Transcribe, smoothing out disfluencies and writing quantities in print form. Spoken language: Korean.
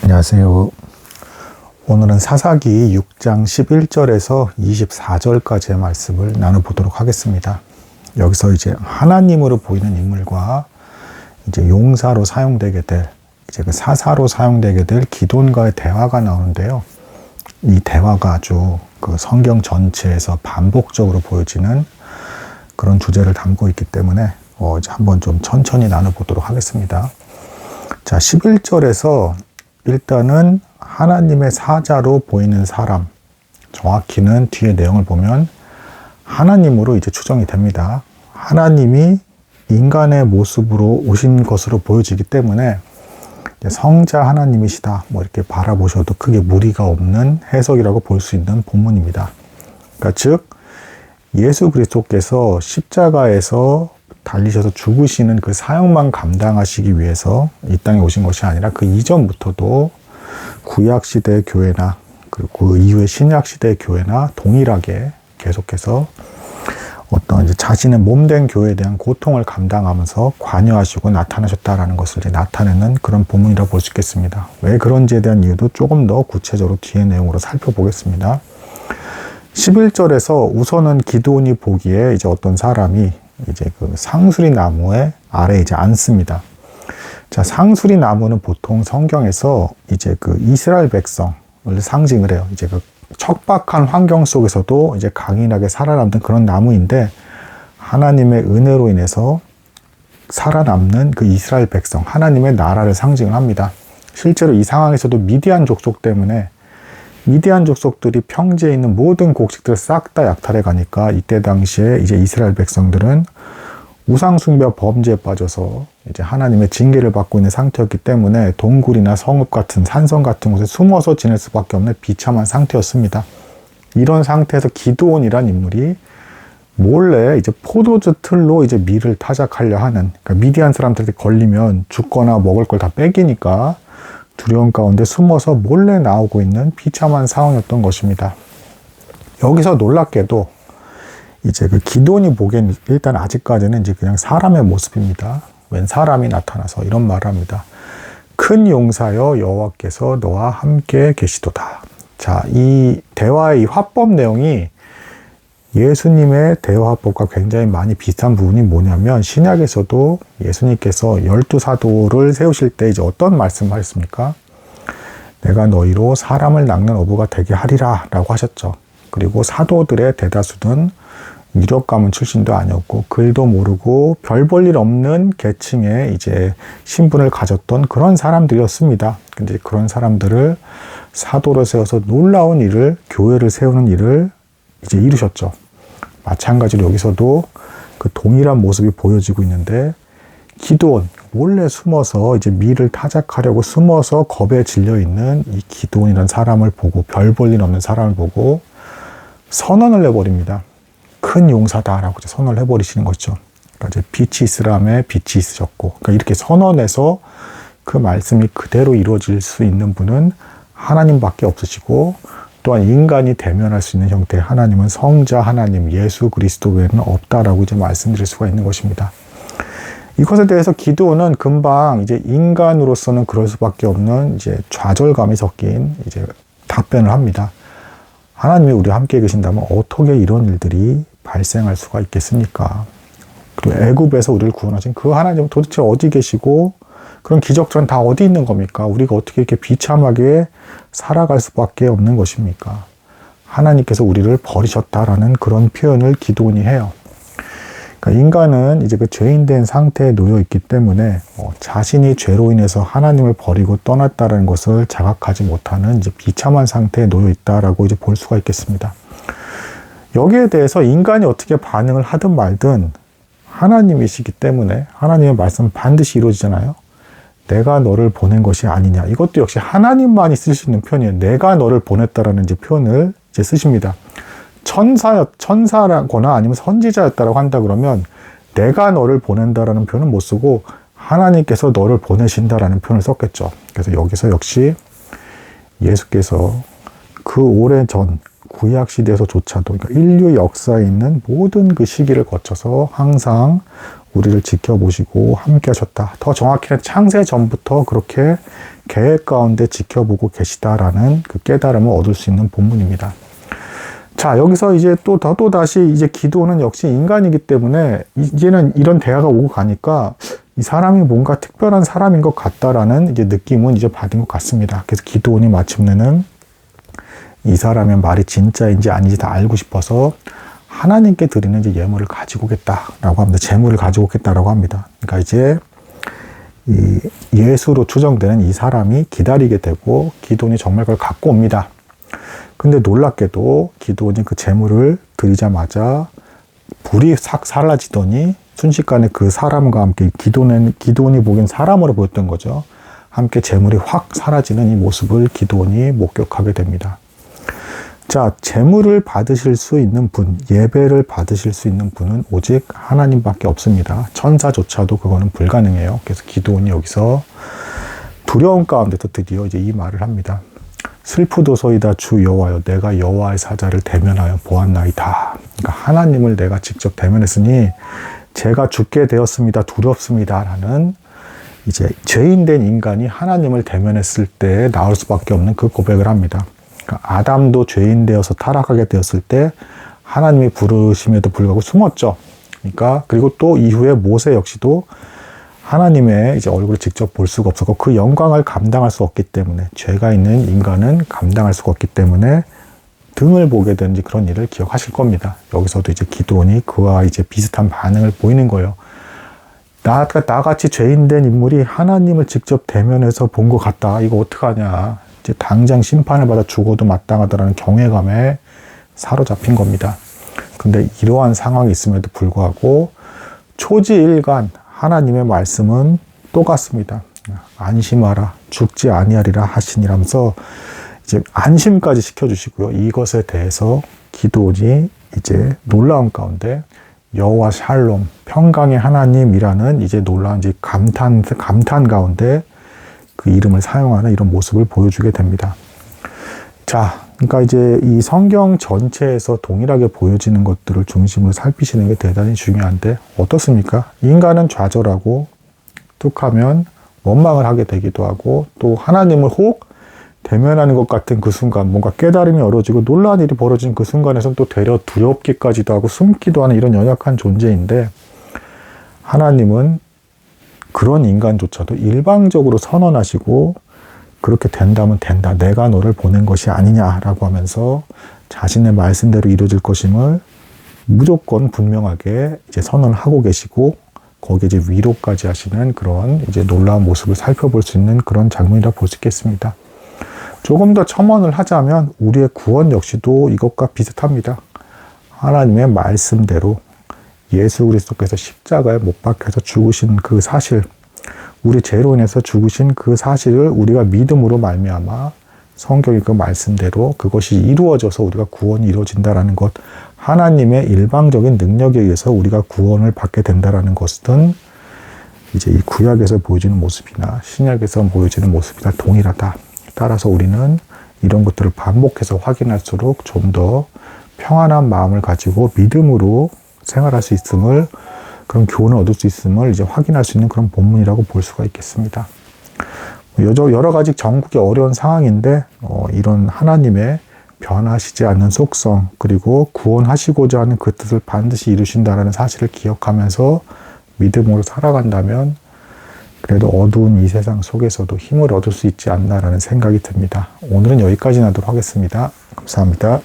안녕하세요. 오늘은 사사기 6장 11절에서 24절까지의 말씀을 나눠보도록 하겠습니다. 여기서 이제 하나님으로 보이는 인물과 이제 용사로 사용되게 될, 이제 그 사사로 사용되게 될 기돈과의 대화가 나오는데요. 이 대화가 아주 그 성경 전체에서 반복적으로 보여지는 그런 주제를 담고 있기 때문에 이제 한번 좀 천천히 나눠보도록 하겠습니다. 자, 11절에서 일단은 하나님의 사자로 보이는 사람, 정확히는 뒤에 내용을 보면 하나님으로 이제 추정이 됩니다. 하나님이 인간의 모습으로 오신 것으로 보여지기 때문에 성자 하나님이시다, 이렇게 바라보셔도 크게 무리가 없는 해석이라고 볼 수 있는 본문입니다. 그러니까 즉 예수 그리스도께서 십자가에서 달리셔서 죽으시는 그 사역만 감당하시기 위해서 이 땅에 오신 것이 아니라 그 이전부터도 구약시대의 교회나 그리고 그 이후의 신약시대의 교회나 동일하게 계속해서 어떤 이제 자신의 몸된 교회에 대한 고통을 감당하면서 관여하시고 나타나셨다라는 것을 이제 나타내는 그런 본문이라고 볼 수 있겠습니다. 왜 그런지에 대한 이유도 조금 더 구체적으로 뒤의 내용으로 살펴보겠습니다. 11절에서 우선은 기드온이 보기에 이제 어떤 사람이 이제 그 상수리 나무에 아래 이제 앉습니다. 자, 상수리 나무는 보통 성경에서 이제 그 이스라엘 백성을 상징을 해요. 이제 그 척박한 환경 속에서도 이제 강인하게 살아남는 그런 나무인데 하나님의 은혜로 인해서 살아남는 그 이스라엘 백성, 하나님의 나라를 상징을 합니다. 실제로 이 상황에서도 미디안 족속 때문에 미디안 족속들이 평지에 있는 모든 곡식들을 싹 다 약탈해 가니까 이때 당시에 이제 이스라엘 백성들은 우상숭배 범죄에 빠져서 이제 하나님의 징계를 받고 있는 상태였기 때문에 동굴이나 성읍 같은 산성 같은 곳에 숨어서 지낼 수밖에 없는 비참한 상태였습니다. 이런 상태에서 기드온이란 인물이 몰래 이제 포도주 틀로 이제 밀을 타작하려 하는, 그러니까 미디안 사람들한테 걸리면 죽거나 먹을 걸 다 뺏기니까 두려움 가운데 숨어서 몰래 나오고 있는 비참한 상황이었던 것입니다. 여기서 놀랍게도 이제 그 기드온이 보기엔 일단 아직까지는 이제 그냥 사람의 모습입니다. 웬 사람이 나타나서 이런 말을 합니다. 큰 용사여 여호와께서 너와 함께 계시도다. 자, 이 대화의 이 화법 내용이 예수님의 대화 화법과 굉장히 많이 비슷한 부분이 뭐냐면 신약에서도 예수님께서 12사도를 세우실 때 이제 어떤 말씀을 하셨습니까? 내가 너희로 사람을 낚는 어부가 되게 하리라 라고 하셨죠. 그리고 사도들의 대다수는 유력 가문 출신도 아니었고 글도 모르고 별 볼 일 없는 계층의 이제 신분을 가졌던 그런 사람들이었습니다. 근데 그런 사람들을 사도로 세워서 놀라운 일을, 교회를 세우는 일을 이제 이루셨죠. 마찬가지로 여기서도 그 동일한 모습이 보여지고 있는데 기드온, 몰래 숨어서 이제 밀을 타작하려고 숨어서 겁에 질려 있는 이 기드온이라는 사람을 보고, 별 볼 일 없는 사람을 보고 선언을 해버립니다. 큰 용사다라고 이제 선언을 해버리시는 거죠. 그러니까 이제 빛이 있으라며 빛이 있으셨고, 그러니까 이렇게 선언해서 그 말씀이 그대로 이루어질 수 있는 분은 하나님밖에 없으시고, 또한 인간이 대면할 수 있는 형태의 하나님은 성자 하나님 예수 그리스도 외에는 없다라고 이제 말씀드릴 수가 있는 것입니다. 이것에 대해서 기드온은 금방 이제 인간으로서는 그럴 수밖에 없는 이제 좌절감이 섞인 이제 답변을 합니다. 하나님이 우리와 함께 계신다면 어떻게 이런 일들이 발생할 수가 있겠습니까? 그리고 애굽에서 우리를 구원하신 그 하나님은 도대체 어디 계시고 그런 기적들은 다 어디 있는 겁니까? 우리가 어떻게 이렇게 비참하게 살아갈 수밖에 없는 것입니까? 하나님께서 우리를 버리셨다라는 그런 표현을 기드온이 해요. 그러니까 인간은 이제 그 죄인된 상태에 놓여 있기 때문에 자신이 죄로 인해서 하나님을 버리고 떠났다는 것을 자각하지 못하는 이제 비참한 상태에 놓여 있다라고 이제 볼 수가 있겠습니다. 여기에 대해서 인간이 어떻게 반응을 하든 말든 하나님이시기 때문에 하나님의 말씀은 반드시 이루어지잖아요. 내가 너를 보낸 것이 아니냐. 이것도 역시 하나님만이 쓸 수 있는 표현이에요. 내가 너를 보냈다라는 이제 표현을 이제 쓰십니다. 천사라거나 아니면 선지자였다라고 한다 그러면 내가 너를 보낸다라는 표현은 못 쓰고 하나님께서 너를 보내신다라는 표현을 썼겠죠. 그래서 여기서 역시 예수께서 그 오래전 구약시대에서조차도, 그러니까 인류 역사에 있는 모든 그 시기를 거쳐서 항상 우리를 지켜보시고 함께 하셨다. 더 정확히는 창세 전부터 그렇게 계획 가운데 지켜보고 계시다라는 그 깨달음을 얻을 수 있는 본문입니다. 자, 여기서 이제 또다시 이제 기도는 역시 인간이기 때문에 이제는 이런 대화가 오고 가니까 이 사람이 뭔가 특별한 사람인 것 같다라는 이제 느낌은 이제 받은 것 같습니다. 그래서 기도원이 마침내는 이 사람의 말이 진짜인지 아닌지 다 알고 싶어서 하나님께 드리는 이제 예물을 가지고 오겠다라고 합니다. 재물을 가지고 오겠다라고 합니다. 그러니까 이제 이 예수로 추정되는 이 사람이 기다리게 되고 기도원이 정말 그걸 갖고 옵니다. 근데 놀랍게도 기도원이 그 재물을 드리자마자 불이 싹 사라지더니 순식간에 그 사람과 함께 기도원이 보기엔 사람으로 보였던 거죠. 함께 재물이 확 사라지는 이 모습을 기도원이 목격하게 됩니다. 자, 재물을 받으실 수 있는 분, 예배를 받으실 수 있는 분은 오직 하나님밖에 없습니다. 천사조차도 그거는 불가능해요. 그래서 기도원이 여기서 두려움 가운데서 드디어 이제 이 말을 합니다. 슬프도소이다 주 여호와여, 내가 여호와의 사자를 대면하여 보았나이다. 그러니까 하나님을 내가 직접 대면했으니 제가 죽게 되었습니다. 두렵습니다. 라는 이제 죄인된 인간이 하나님을 대면했을 때 나올 수밖에 없는 그 고백을 합니다. 그러니까 아담도 죄인 되어서 타락하게 되었을 때 하나님이 부르심에도 불구하고 숨었죠. 그러니까 그리고 또 이후에 모세 역시도 하나님의 이제 얼굴을 직접 볼 수가 없었고 그 영광을 감당할 수 없기 때문에 죄가 있는 인간은 감당할 수가 없기 때문에 등을 보게 되는 그런 일을 기억하실 겁니다. 여기서도 이제 기도원이 그와 이제 비슷한 반응을 보이는 거예요. 나같이 죄인된 인물이 하나님을 직접 대면해서 본 것 같다. 이거 어떡하냐. 이제 당장 심판을 받아 죽어도 마땅하다라는 경외감에 사로잡힌 겁니다. 근데 이러한 상황이 있음에도 불구하고 초지일간 하나님의 말씀은 똑같습니다. 안심하라, 죽지 아니하리라 하시니라면서 이제 안심까지 시켜주시고요. 이것에 대해서 기도원이 이제 놀라운 가운데 여호와 샬롬, 평강의 하나님이라는 이제 놀라운 이제 감탄 가운데 그 이름을 사용하는 이런 모습을 보여주게 됩니다. 자, 그러니까 이제 이 성경 전체에서 동일하게 보여지는 것들을 중심으로 살피시는 게 대단히 중요한데 어떻습니까? 인간은 좌절하고 뚝하면 원망을 하게 되기도 하고 또 하나님을 혹 대면하는 것 같은 그 순간 뭔가 깨달음이 어려지고 놀라운 일이 벌어진 그 순간에선 또 되려 두렵기까지도 하고 숨기도 하는 이런 연약한 존재인데 하나님은 그런 인간조차도 일방적으로 선언하시고 그렇게 된다면 된다. 내가 너를 보낸 것이 아니냐라고 하면서 자신의 말씀대로 이루어질 것임을 무조건 분명하게 이제 선언을 하고 계시고 거기에 이제 위로까지 하시는 그런 이제 놀라운 모습을 살펴볼 수 있는 그런 장면이라 볼 수 있겠습니다. 조금 더 첨언을 하자면 우리의 구원 역시도 이것과 비슷합니다. 하나님의 말씀대로 예수 그리스도께서 십자가에 못 박혀서 죽으신 그 사실, 우리 죄로 인해서 죽으신 그 사실을 우리가 믿음으로 말미암아 성경의 그 말씀대로 그것이 이루어져서 우리가 구원이 이루어진다라는 것, 하나님의 일방적인 능력에 의해서 우리가 구원을 받게 된다라는 것은 이제 이 구약에서 보여지는 모습이나 신약에서 보여지는 모습이나 동일하다. 따라서 우리는 이런 것들을 반복해서 확인할수록 좀 더 평안한 마음을 가지고 믿음으로 생활할 수 있음을, 그런 교훈을 얻을 수 있음을 이제 확인할 수 있는 그런 본문이라고 볼 수가 있겠습니다. 여러 가지 전국의 어려운 상황인데 이런 하나님의 변하시지 않는 속성 그리고 구원하시고자 하는 그 뜻을 반드시 이루신다는 사실을 기억하면서 믿음으로 살아간다면 그래도 어두운 이 세상 속에서도 힘을 얻을 수 있지 않나라는 생각이 듭니다. 오늘은 여기까지 하도록 하겠습니다. 감사합니다.